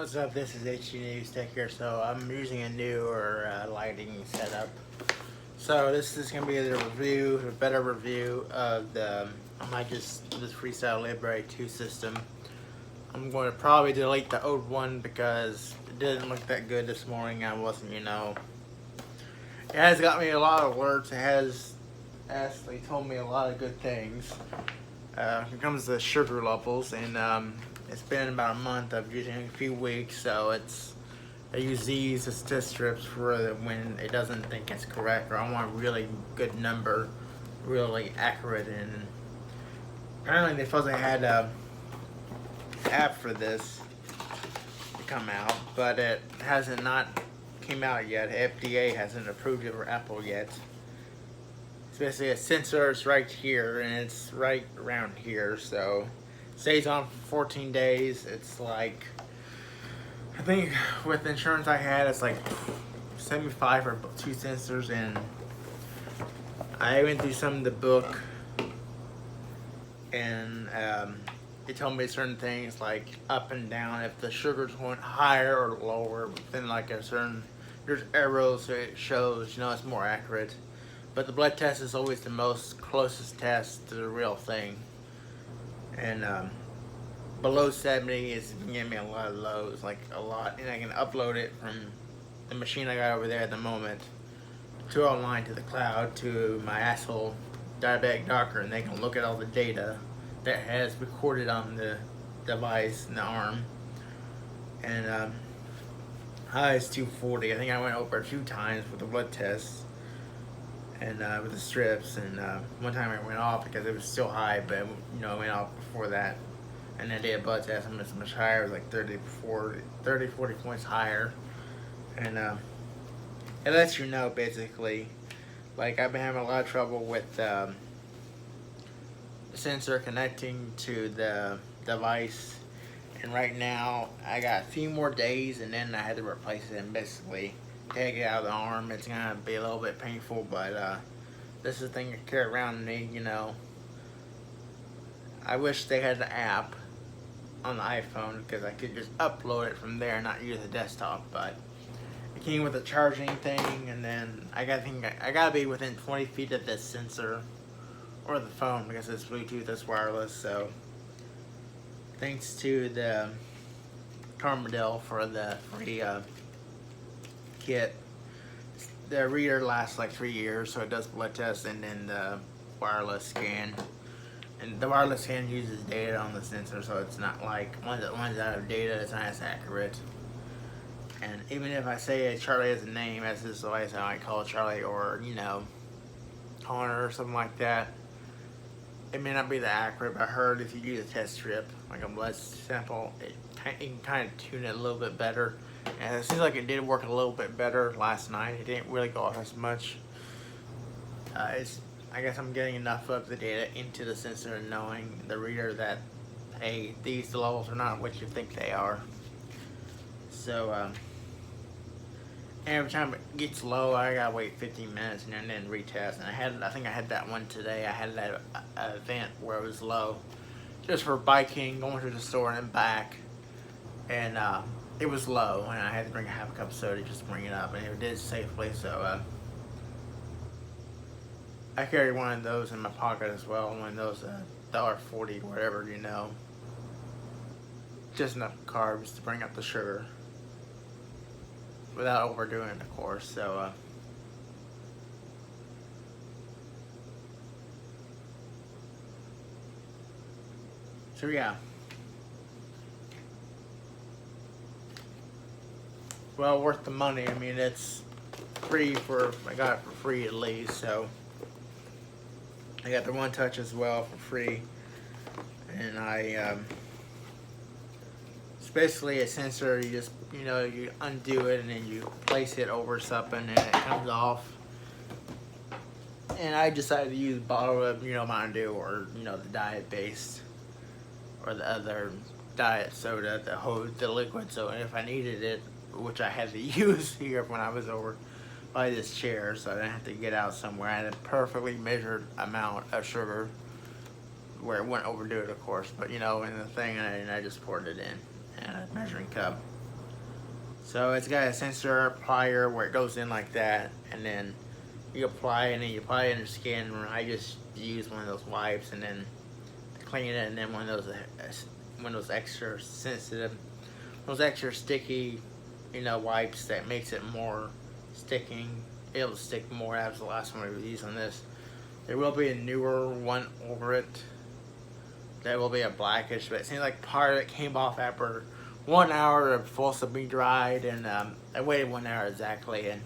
What's up? This is HG News Tech here. So I'm using a newer lighting setup. So this is gonna be the review, a better review of the this freestyle libre 2 system. I'm going to probably delete the old one because it didn't look that good this morning. I wasn't, It has got me a lot of alerts. It has actually told me a lot of good things. Here comes the sugar levels, and it's been about a month of using a few weeks, so I use these as test strips for when it doesn't think it's correct, or I want a really good number, really accurate. And apparently they supposedly had a app for this to come out, but it hasn't not came out yet. FDA hasn't approved it for Apple yet. It's basically a sensor. It's right here, and it's right around here, so it stays on for 14 days. It's like, I think with the insurance I had, it's like $75 for 2 sensors, and I went through some of the book, and it told me certain things like up and down. If the sugars went higher or lower within like a certain, there's arrows, so it shows, it's more accurate. But the blood test is always the most closest test to the real thing. And below 70 is giving me a lot of lows, like a lot. And I can upload it from the machine I got over there at the moment to online to the cloud to my asshole diabetic doctor, and they can look at all the data that has recorded on the device in the arm. And high is 240. I think I went over a few times with the blood tests and with the strips, and one time it went off because it was still high, but it went off before that. And then I did a blood test, and it's much higher. It was like 40 points higher. And it lets you know, basically. Like, I've been having a lot of trouble with the sensor connecting to the device, and right now I got a few more days, and then I had to replace it and basically take it out of the arm. It's gonna be a little bit painful, but this is a thing I carry around with me. I wish they had the app on the iPhone because I could just upload it from there and not use the desktop. But it came with a charging thing, and then I gotta be within 20 feet of this sensor or the phone because it's Bluetooth, it's wireless. So thanks to the Carmadel for the free kit. The reader lasts like 3 years, so it does blood tests and then the wireless scan. And the wireless scan uses data on the sensor, so it's not like once it runs out of data, it's not as accurate. And even if I say Charlie as a name, as this device, I might call it Charlie, or Connor or something like that. It may not be that accurate, but I heard if you use a test strip, like a blood sample, you can kind of tune it a little bit better. And it seems like it did work a little bit better last night. It didn't really go off as much. I guess I'm getting enough of the data into the sensor and knowing the reader that, hey, these levels are not what you think they are. So every time it gets low, I gotta wait 15 minutes and then retest. And I think I had that one today. I had that event where it was low, just for biking, going to the store and back, and it was low, and I had to drink a half a cup of soda just to bring it up, and it did safely. So I carry one of those in my pocket as well. One of those $1.40 or whatever, just enough carbs to bring up the sugar without overdoing it, of course. So yeah. Well, worth the money. I mean, it's free I got it for free at least, so I got the One Touch as well for free. And it's basically a sensor. You just, you undo it and then you place it over something and it comes off. And I decided to use a bottle of, Mountain Dew, or, the diet based, or the other diet soda, the liquid soda, if I needed it, which I had to use here when I was over by this chair, so I didn't have to get out somewhere. I had a perfectly measured amount of sugar where it wouldn't overdo it, of course, but in the thing, and I just poured it in a measuring cup. So it's got a sensor applier where it goes in like that, and then you apply, and then you apply it in your skin. I just use one of those wipes, and then clean it, and then one of those extra sensitive, those extra sticky, wipes that makes it more sticking, able to stick more. That was the last one we was using on this. There will be a newer one over it. That will be a blackish, but it seems like part of it came off after 1 hour of supposed to be dried, and I waited 1 hour exactly, and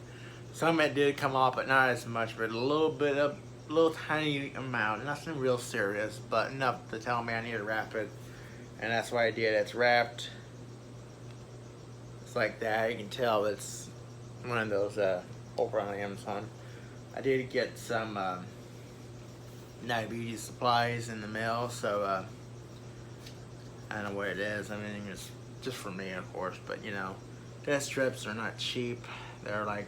some of it did come off, but not as much, but a little tiny amount, nothing real serious, but enough to tell me I need to wrap it, and that's what I did. It's wrapped. It's like that. You can tell it's one of those over on Amazon. I did get some diabetes supplies in the mail, so I don't know what it is. I mean, it's just for me, of course, but test strips are not cheap. They're like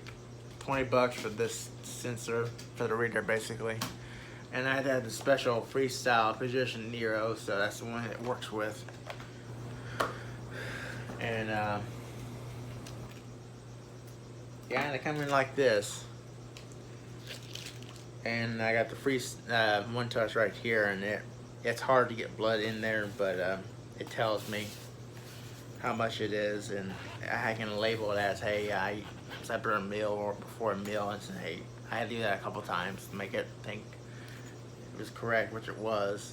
$20 for this sensor, for the reader basically. And I had the special freestyle position Nero, so that's the one it works with. And yeah, they come in like this. And I got the free one touch right here, and it's hard to get blood in there, but it tells me how much it is, and I can label it as, hey, it's after a meal or before a meal, and say, hey, I had to do that a couple times to make it think it was correct, which it was,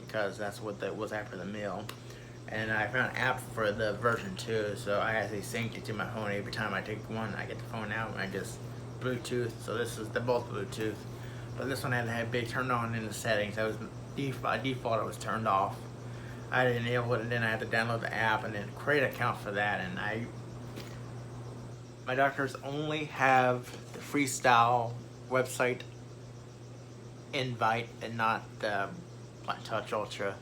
because that's what that was after the meal. And I found an app for the version 2, so I actually sync it to my phone. Every time I take one, I get the phone out and I just Bluetooth. So they're both Bluetooth, but this one had to be turned on in the settings. That was by default, it was turned off. I didn't enable it, and then I had to download the app and then create an account for that. And my doctors only have the freestyle website invite and not the Touch Ultra,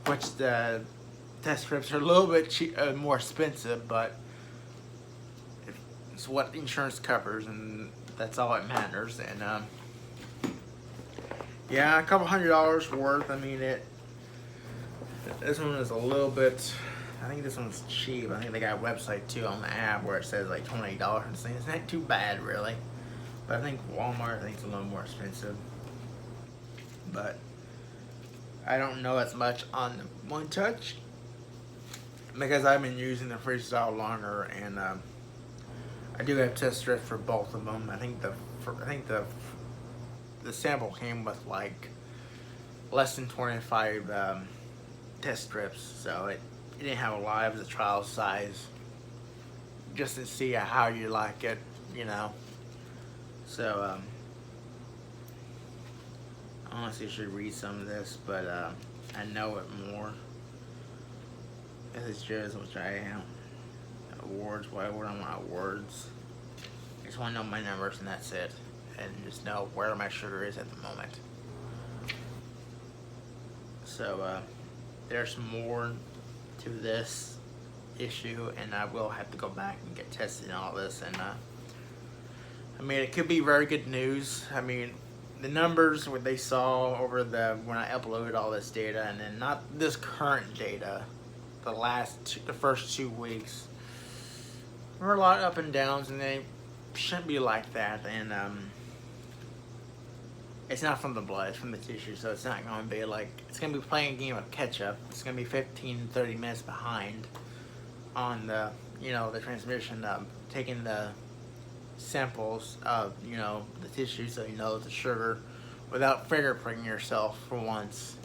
which the test strips are a little bit more expensive, but it's what insurance covers, and that's all that matters. And yeah, a couple $100 worth. I mean, this one is a little bit, I think this one's cheap. I think they got a website too on the app where it says like $20 and things. It's not too bad really, but I think Walmart, I think it's a little more expensive. But I don't know as much on the One Touch because I've been using the freestyle longer, and I do have test strips for both of them. I think the sample came with like less than 25 test strips, so it didn't have a lot. It was a trial size, just to see how you like it, So I honestly should read some of this, but I know it more. This is just which I am. Awards, whatever I want awards. I just want to know my numbers, and that's it, and just know where my sugar is at the moment. So there's more to this issue, and I will have to go back and get tested and all this. And I mean, it could be very good news. I mean, the numbers what they saw over when I uploaded all this data, and then not this current data, the first 2 weeks, there were a lot of up and downs, and they shouldn't be like that. And it's not from the blood, it's from the tissue, so it's not going to be like, it's going to be playing a game of catch up. It's going to be 15-30 minutes behind on the the transmission of taking the samples of the tissue, so the sugar, without fingerprinting yourself for once.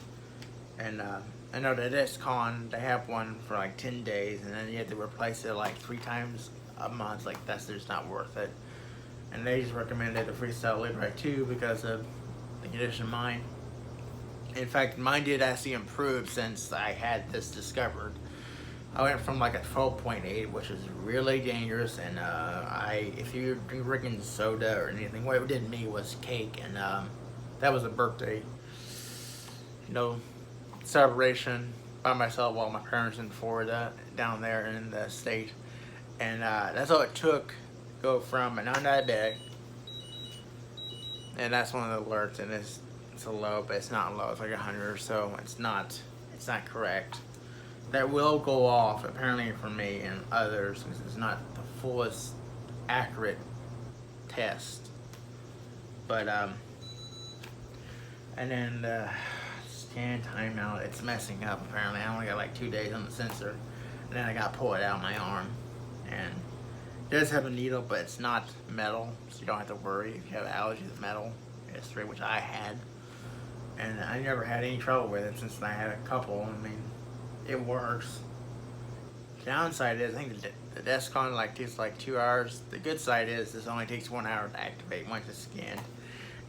And I know that Discon, they have one for like 10 days, and then you have to replace it like 3 times a month. Like, that's just not worth it. And they just recommended the Freestyle Libre 2 because of the condition of mine. In fact, mine did actually improve since I had this discovered. I went from like a 12.8, which is really dangerous, and if you're drinking soda or anything, what it did me was cake, and that was a birthday, celebration by myself while my parents in Florida, down there in the state, and that's all it took to go from a non-diabetic, and that's one of the alerts, and it's a low, but it's not low, it's like 100 or so. It's not correct. that will go off apparently for me and others because it's not the fullest accurate test. But and then the scan timeout, it's messing up apparently. I only got like 2 days on the sensor, and then I got to pull it out of my arm. And it does have a needle, but it's not metal, so you don't have to worry if you have allergies to metal history, which I had. And I never had any trouble with it since I had a couple. I mean, it works. The downside is, I think the Descon takes like 2 hours. The good side is this only takes 1 hour to activate once it's scanned.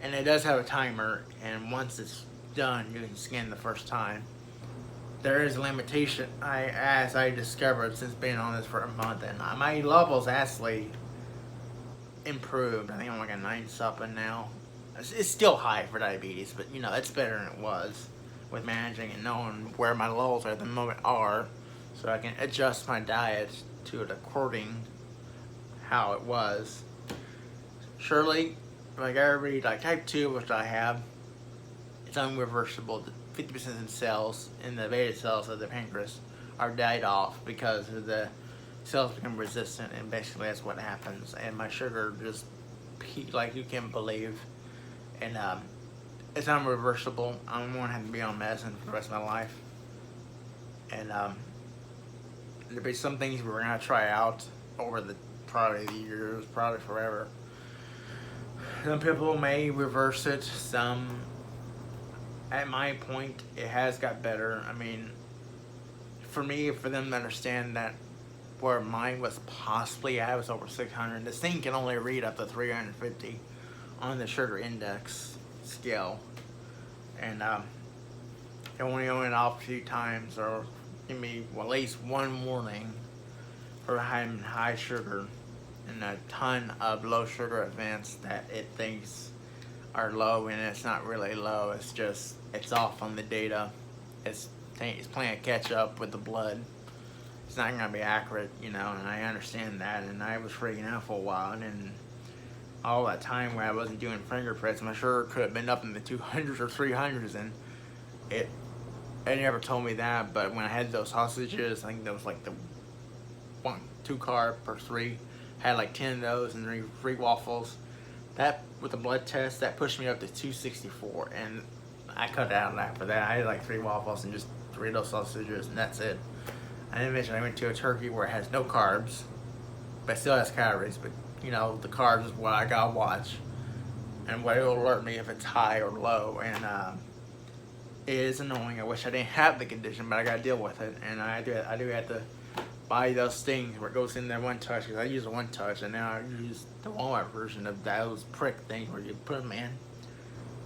And it does have a timer, and once it's done, you can scan the first time. There is a limitation, as I discovered since being on this for a month, and my levels actually improved. I think I'm like a 9 something now. It's still high for diabetes, but you know, it's better than it was with managing and knowing where my levels at the moment are, so I can adjust my diet to it according how it was. Surely, like every type 2, which I have, it's unreversible. 50% of the cells in the beta cells of the pancreas are died off because of the cells become resistant, and basically that's what happens. And my sugar just peaked like you can't believe, and it's unreversible. I'm going to have to be on medicine for the rest of my life. And there'll be some things we're going to try out over the probably the years, probably forever. Some people may reverse it. Some, at my point, it has got better. I mean, for me, for them to understand that where mine was possibly at was over 600. This thing can only read up to 350 on the sugar index scale, and it only went off a few times, or give me at least one warning for having high sugar and a ton of low sugar events that it thinks are low, and it's not really low. It's just, it's off on the data. It's playing catch up with the blood. It's not gonna be accurate, you know, and I understand that. And I was freaking out for a while, and then all that time where I wasn't doing finger press, my sugar could have been up in the 200s or 300s, and it never told me that. But when I had those sausages, I think that was like the 2 carb per 3, had like 10 of those and 3 waffles. That, with the blood test, that pushed me up to 264, and I cut out after that. I had like 3 waffles and just 3 of those sausages, and that's it. I didn't mention I went to a turkey where it has no carbs, but it still has calories. But you know, the carbs is what I gotta watch, and what it'll alert me if it's high or low. And it is annoying. I wish I didn't have the condition, but I gotta deal with it. And I do have to buy those things where it goes in there one touch, because I use a one touch, and now I use the Walmart version of those prick things where you put them in,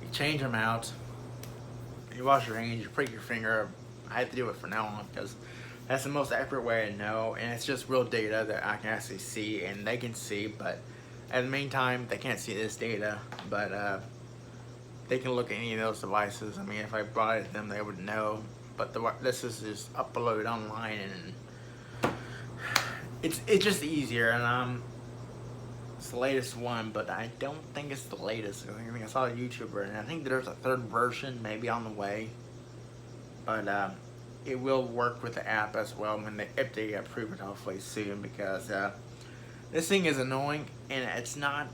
you change them out, you wash your hands, you prick your finger. I have to do it from now on because that's the most accurate way to know, and it's just real data that I can actually see and they can see. But at the meantime, they can't see this data, but they can look at any of those devices. I mean, if I brought it to them, they would know. But this is just uploaded online, and it's just easier. And it's the latest one, but I don't think it's the latest. I think I saw a YouTuber, and I think there's a 3rd version maybe on the way. But it will work with the app as well if they approve it hopefully soon, because this thing is annoying, and it's not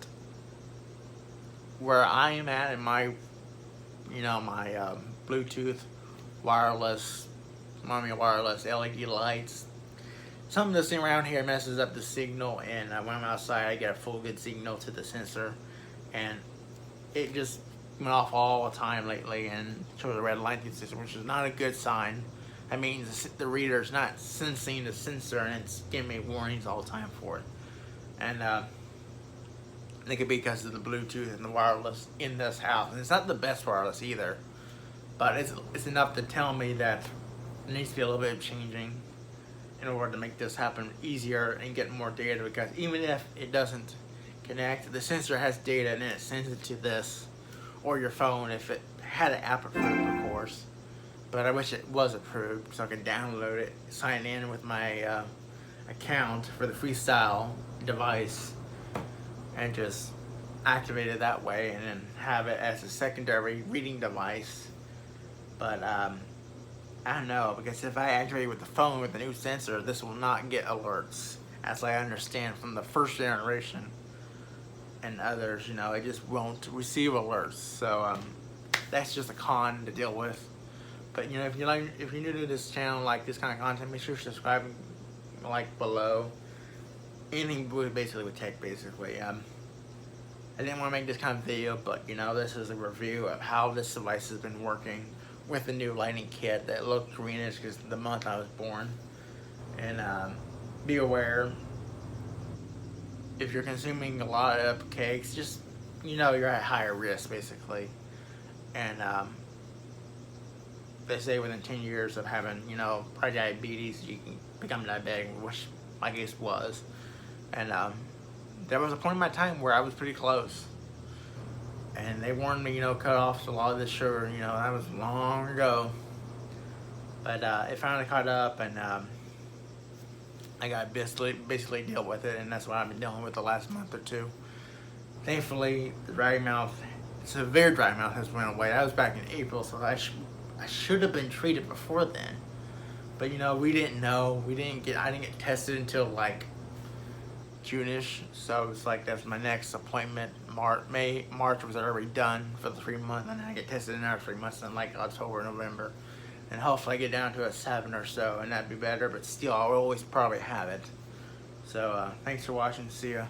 where I am at in my, you know, my Bluetooth wireless LED lights. Some of this thing around here messes up the signal, and when I'm outside I get a full good signal to the sensor, and it just went off all the time lately and shows a red light to the system, which is not a good sign. That means the reader's not sensing the sensor, and it's giving me warnings all the time for it. And it could be because of the Bluetooth and the wireless in this house. And it's not the best wireless either, but it's enough to tell me that there needs to be a little bit of changing in order to make this happen easier and get more data. Because even if it doesn't connect, the sensor has data, and then it sends it to this or your phone if it had an app approved, of course. But I wish it was approved so I could download it, sign in with my account for the freestyle device, and just activate it that way, and then have it as a secondary reading device. But I don't know, because if I activate with the phone with the new sensor, this will not get alerts, as I understand from the first generation and others. You know, it just won't receive alerts. So that's just a con to deal with. But you know, if you're new to this channel, like this kind of content, make sure you subscribe, like below. Anything basically with tech, basically. I didn't want to make this kind of video, but you know, this is a review of how this device has been working with the new lighting kit that looked greenish because the month I was born. And be aware, if you're consuming a lot of cakes, just, you know, you're at higher risk, basically. And they say within 10 years of having, you know, diabetes, you can become diabetic, which my case was. And there was a point in my time where I was pretty close. And they warned me, you know, cut off a lot of the sugar, you know, that was long ago. But it finally caught up, and I got basically deal with it, and that's what I've been dealing with the last month or two. Thankfully, the dry mouth, severe dry mouth, has went away. That was back in April, so I should have been treated before then. But you know, we didn't know. I didn't get tested until like June-ish. So it's like that's my next appointment. March was already done for the 3 months, and then I get tested in another 3 months in like October, November. And hopefully I get down to a 7 or so, and that'd be better, but still I'll always probably have it. So thanks for watching. See ya.